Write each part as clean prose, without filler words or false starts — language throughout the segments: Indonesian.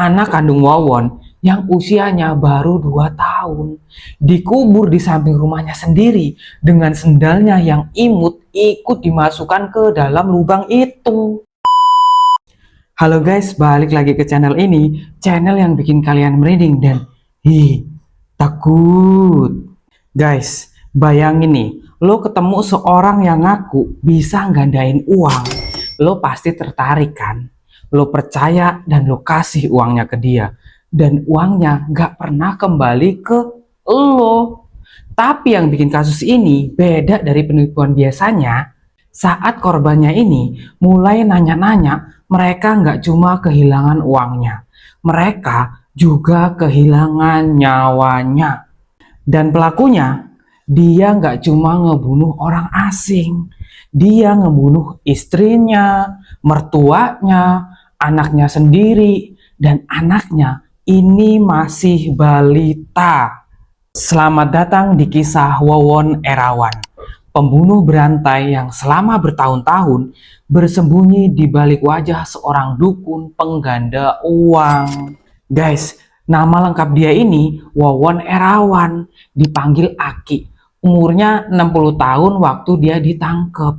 anak kandung Wawon yang usianya baru 2 tahun, dikubur di samping rumahnya sendiri dengan sendalnya yang imut ikut dimasukkan ke dalam lubang itu. Halo guys, balik lagi ke channel ini, channel yang bikin kalian merinding dan takut. Guys, bayangin nih, lo ketemu seorang yang ngaku bisa gandain uang, lo pasti tertarik kan? Lo percaya dan lo kasih uangnya ke dia, dan uangnya gak pernah kembali ke lo. Tapi yang bikin kasus ini beda dari penipuan biasanya. Saat korbannya ini mulai nanya-nanya, mereka nggak cuma kehilangan uangnya, mereka juga kehilangan nyawanya. Dan pelakunya, dia nggak cuma ngebunuh orang asing, dia ngebunuh istrinya, mertuanya, anaknya sendiri, dan anaknya ini masih balita. Selamat datang di kisah Wawon Erawan, pembunuh berantai yang selama bertahun-tahun bersembunyi di balik wajah seorang dukun pengganda uang. Guys, nama lengkap dia ini Wawon Erawan, dipanggil Aki. Umurnya 60 tahun waktu dia ditangkap.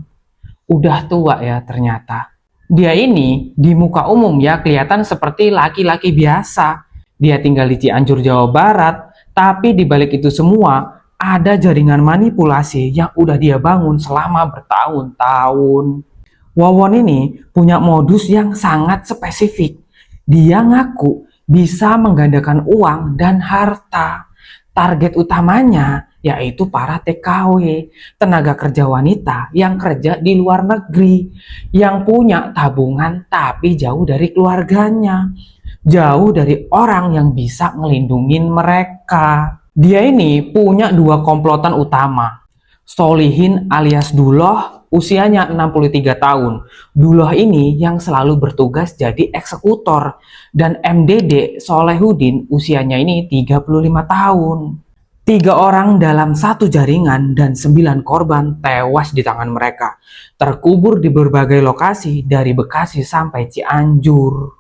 Udah tua ya ternyata. Dia ini di muka umum ya kelihatan seperti laki-laki biasa. Dia tinggal di Cianjur, Jawa Barat, tapi di balik itu semua ada jaringan manipulasi yang udah dia bangun selama bertahun-tahun. Wawon ini punya modus yang sangat spesifik. Dia ngaku bisa menggandakan uang dan harta. Target utamanya yaitu para TKW, tenaga kerja wanita yang kerja di luar negeri, yang punya tabungan tapi jauh dari keluarganya, jauh dari orang yang bisa ngelindungin mereka. Dia ini punya dua komplotan utama. Solihin alias Duloh, usianya 63 tahun. Duloh ini yang selalu bertugas jadi eksekutor. Dan MDD Solehudin, usianya ini 35 tahun. 3 orang dalam satu jaringan dan 9 korban tewas di tangan mereka. Terkubur di berbagai lokasi dari Bekasi sampai Cianjur.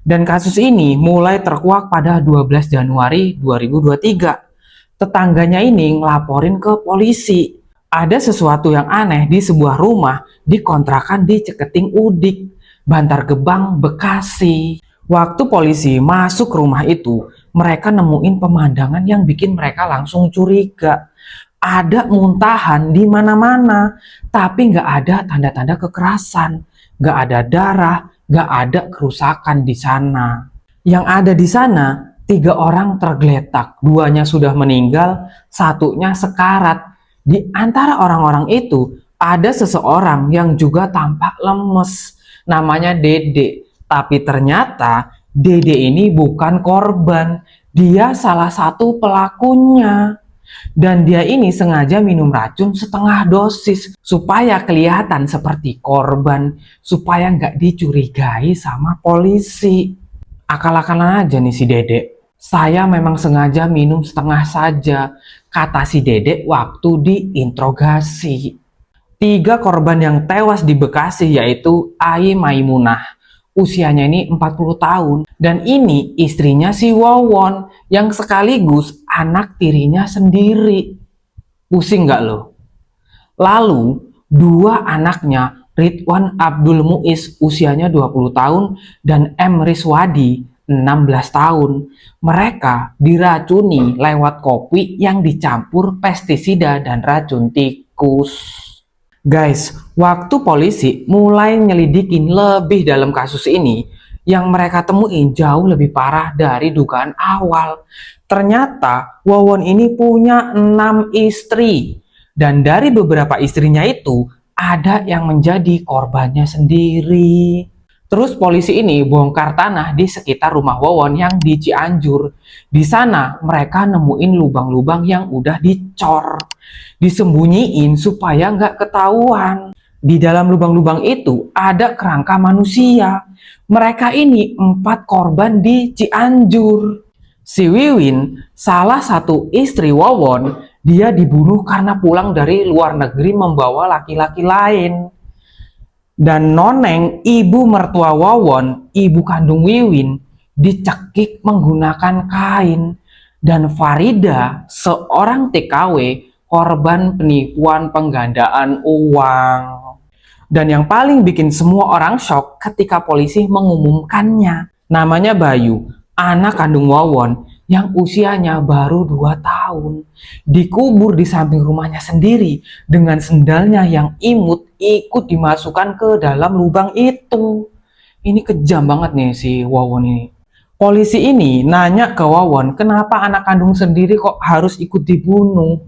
Dan kasus ini mulai terkuak pada 12 Januari 2023. Tetangganya ini ngelaporin ke polisi. Ada sesuatu yang aneh di sebuah rumah di kontrakan di Ceketing Udik, Bantar Gebang, Bekasi. Waktu polisi masuk ke rumah itu, mereka nemuin pemandangan yang bikin mereka langsung curiga. Ada muntahan di mana-mana, tapi nggak ada tanda-tanda kekerasan, nggak ada darah, nggak ada kerusakan di sana. Yang ada di sana 3 orang tergeletak, 2-nya sudah meninggal, 1-nya sekarat. Di antara orang-orang itu ada seseorang yang juga tampak lemes, namanya Dede. Tapi ternyata Dede ini bukan korban, dia salah satu pelakunya. Dan dia ini sengaja minum racun setengah dosis supaya kelihatan seperti korban, supaya nggak dicurigai sama polisi. Akal-akalan aja nih si Dede. Saya memang sengaja minum setengah saja, kata si Dede waktu diinterogasi. 3 korban yang tewas di Bekasi yaitu Ai Maimunah, usianya ini 40 tahun, dan ini istrinya si Wawon yang sekaligus anak tirinya sendiri. Pusing nggak lo? Lalu 2 anaknya, Ridwan Abdul Muiz usianya 20 tahun dan M. Riswadi 16 tahun. Mereka diracuni lewat kopi yang dicampur pestisida dan racun tikus. Guys, waktu polisi mulai nyelidikin lebih dalam kasus ini, yang mereka temuin jauh lebih parah dari dugaan awal. Ternyata Wawon ini punya 6 istri. Dan dari beberapa istrinya itu, ada yang menjadi korbannya sendiri. Terus polisi ini bongkar tanah di sekitar rumah Wawon yang di Cianjur. Di sana mereka nemuin lubang-lubang yang udah dicor, disembunyiin supaya nggak ketahuan. Di dalam lubang-lubang itu ada kerangka manusia. Mereka ini 4 korban di Cianjur. Si Wiwin, salah satu istri Wawon, dia dibunuh karena pulang dari luar negeri membawa laki-laki lain. Dan Noneng, ibu mertua Wawon, ibu kandung Wiwin, dicekik menggunakan kain. Dan Farida, seorang TKW, korban penipuan penggandaan uang. Dan yang paling bikin semua orang shock ketika polisi mengumumkannya. Namanya Bayu, anak kandung Wawon yang usianya baru 2 tahun. Dikubur di samping rumahnya sendiri dengan sendalnya yang imut ikut dimasukkan ke dalam lubang itu. Ini kejam banget nih si Wawon ini. Polisi ini nanya ke Wawon kenapa anak kandung sendiri kok harus ikut dibunuh.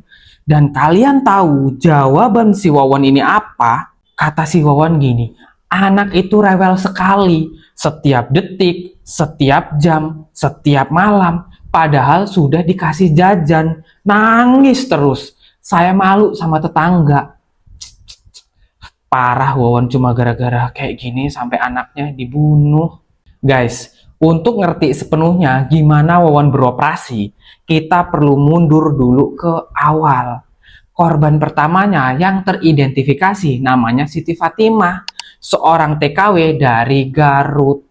Dan kalian tahu jawaban si Wawon ini apa? Kata si Wawon gini, anak itu rewel sekali, setiap detik, setiap jam, setiap malam, padahal sudah dikasih jajan, nangis terus. Saya malu sama tetangga. Parah Wawon cuma gara-gara kayak gini sampai anaknya dibunuh. Guys, untuk ngerti sepenuhnya gimana Wawon beroperasi, kita perlu mundur dulu ke awal. Korban pertamanya yang teridentifikasi namanya Siti Fatimah, seorang TKW dari Garut.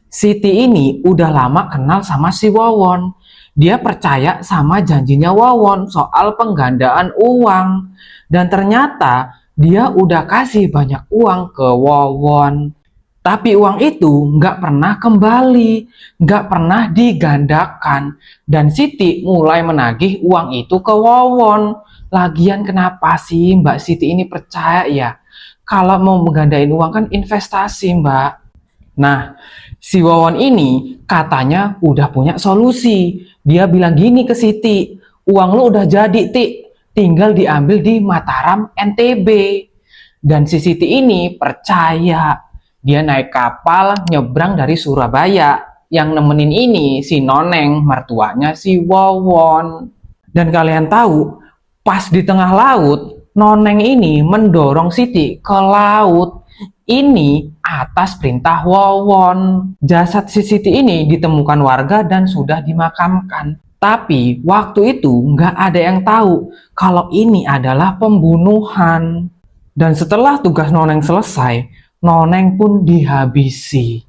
Siti ini udah lama kenal sama si Wawon. Dia percaya sama janjinya Wawon soal penggandaan uang. Dan ternyata dia udah kasih banyak uang ke Wawon. Tapi uang itu nggak pernah kembali, nggak pernah digandakan. Dan Siti mulai menagih uang itu ke Wawon. Lagian kenapa sih Mbak Siti ini percaya ya? Kalau mau menggandain uang kan investasi Mbak. Nah, si Wawon ini katanya udah punya solusi. Dia bilang gini ke Siti, uang lu udah jadi Ti, tinggal diambil di Mataram NTB. Dan si Siti ini percaya. Dia naik kapal nyebrang dari Surabaya. Yang nemenin ini si Noneng, mertuanya si Wawon. Dan kalian tahu, pas di tengah laut, Noneng ini mendorong Siti ke laut. Ini atas perintah Wawon. Jasad si Siti ini ditemukan warga dan sudah dimakamkan. Tapi waktu itu nggak ada yang tahu kalau ini adalah pembunuhan. Dan setelah tugas Noneng selesai, Noneng pun dihabisi.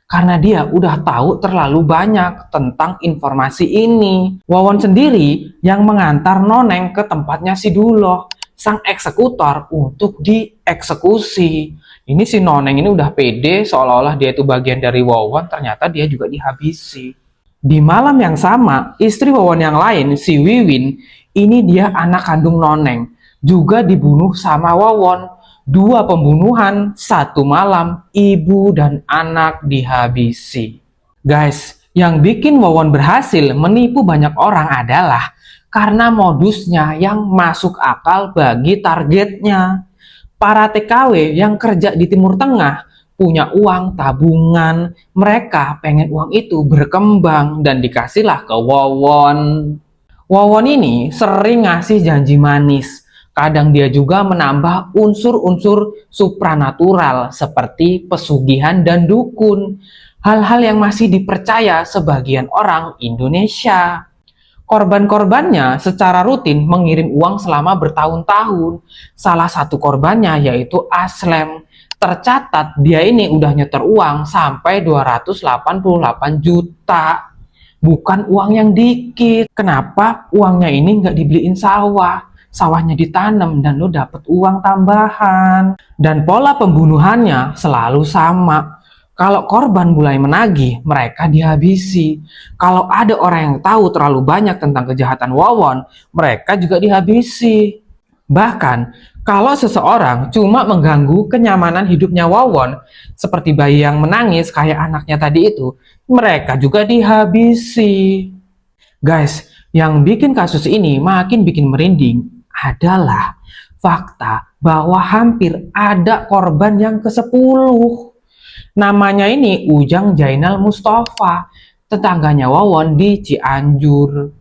Karena dia udah tahu terlalu banyak tentang informasi ini. Wawon sendiri yang mengantar Noneng ke tempatnya si Duloh, sang eksekutor untuk dieksekusi. Ini si Noneng ini udah pede seolah-olah dia itu bagian dari Wawon, ternyata dia juga dihabisi. Di malam yang sama, istri Wawon yang lain, si Wiwin, ini dia anak kandung Noneng, juga dibunuh sama Wawon. 2 pembunuhan, 1 malam, ibu dan anak dihabisi. Guys, yang bikin Wawon berhasil menipu banyak orang adalah karena modusnya yang masuk akal bagi targetnya. Para TKW yang kerja di Timur Tengah punya uang tabungan, mereka pengen uang itu berkembang dan dikasihlah ke Wawon. Wawon ini sering ngasih janji manis. Kadang dia juga menambah unsur-unsur supranatural seperti pesugihan dan dukun. Hal-hal yang masih dipercaya sebagian orang Indonesia. Korban-korbannya secara rutin mengirim uang selama bertahun-tahun. Salah satu korbannya yaitu Aslem. Tercatat dia ini udah nyetor uang sampai 288 juta. Bukan uang yang dikit. Kenapa uangnya ini nggak dibeliin sawah? Sawahnya ditanam dan lo dapet uang tambahan. Dan pola pembunuhannya selalu sama. Kalau korban mulai menagih, mereka dihabisi. Kalau ada orang yang tahu terlalu banyak tentang kejahatan Wawon, mereka juga dihabisi. Bahkan, kalau seseorang cuma mengganggu kenyamanan hidupnya Wawon, seperti bayi yang menangis kayak anaknya tadi itu, mereka juga dihabisi. Guys, yang bikin kasus ini makin bikin merinding adalah fakta bahwa hampir ada korban yang ke-10. Namanya ini Ujang Jainal Mustafa, tetangganya Wawon di Cianjur.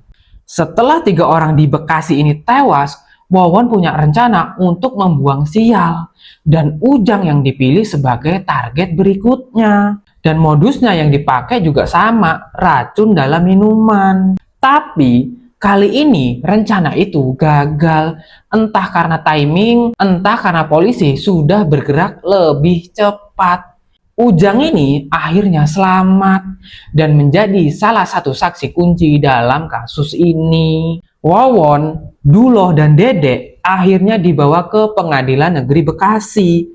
Setelah 3 orang di Bekasi ini tewas, Wawon punya rencana untuk membuang sial. Dan Ujang yang dipilih sebagai target berikutnya. Dan modusnya yang dipakai juga sama, racun dalam minuman. Tapi kali ini rencana itu gagal, entah karena timing, entah karena polisi sudah bergerak lebih cepat. Ujang ini akhirnya selamat dan menjadi salah satu saksi kunci dalam kasus ini. Wawon, Duloh, dan Dedek akhirnya dibawa ke Pengadilan Negeri Bekasi.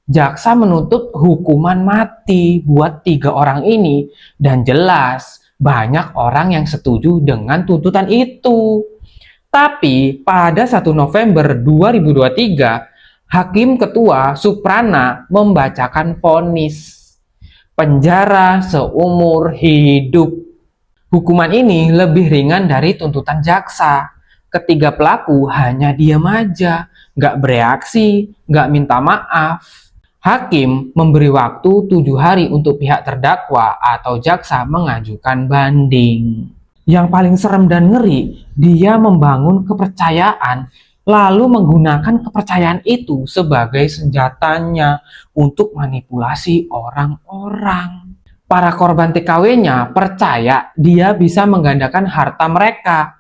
Jaksa menuntut hukuman mati buat 3 orang ini dan jelas banyak orang yang setuju dengan tuntutan itu. Tapi pada 1 November 2023, Hakim Ketua Suprana membacakan vonis penjara seumur hidup. Hukuman ini lebih ringan dari tuntutan jaksa. Ketiga pelaku hanya diam aja, nggak bereaksi, nggak minta maaf. Hakim memberi waktu 7 hari untuk pihak terdakwa atau jaksa mengajukan banding. Yang paling serem dan ngeri, dia membangun kepercayaan, lalu menggunakan kepercayaan itu sebagai senjatanya untuk manipulasi orang-orang. Para korban TKW-nya percaya dia bisa menggandakan harta mereka.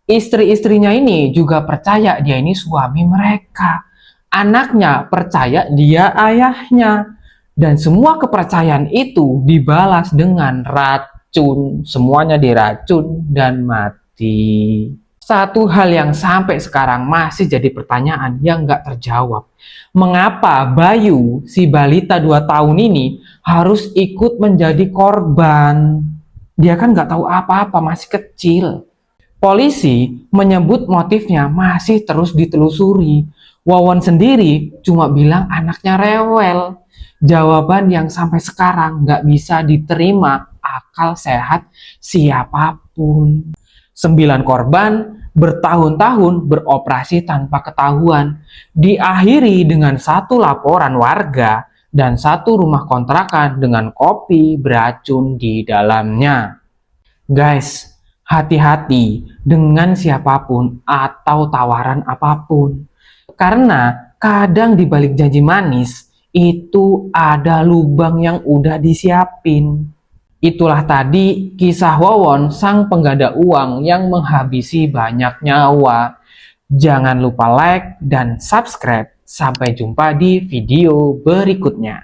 Istri-istrinya ini juga percaya dia ini suami mereka. Anaknya percaya dia ayahnya. Dan semua kepercayaan itu dibalas dengan racun. Semuanya diracun dan mati. Satu hal yang sampai sekarang masih jadi pertanyaan yang nggak terjawab. Mengapa Bayu, si balita 2 tahun ini, harus ikut menjadi korban? Dia kan nggak tahu apa-apa, masih kecil. Polisi menyebut motifnya masih terus ditelusuri. Wawon sendiri cuma bilang anaknya rewel. Jawaban yang sampai sekarang nggak bisa diterima akal sehat siapapun. 9 korban bertahun-tahun beroperasi tanpa ketahuan. Diakhiri dengan 1 laporan warga dan 1 rumah kontrakan dengan kopi beracun di dalamnya. Guys, hati-hati dengan siapapun atau tawaran apapun. Karena kadang di balik janji manis itu ada lubang yang udah disiapin. Itulah tadi kisah Wawon, sang pengganda uang yang menghabisi banyak nyawa. Jangan lupa like dan subscribe. Sampai jumpa di video berikutnya.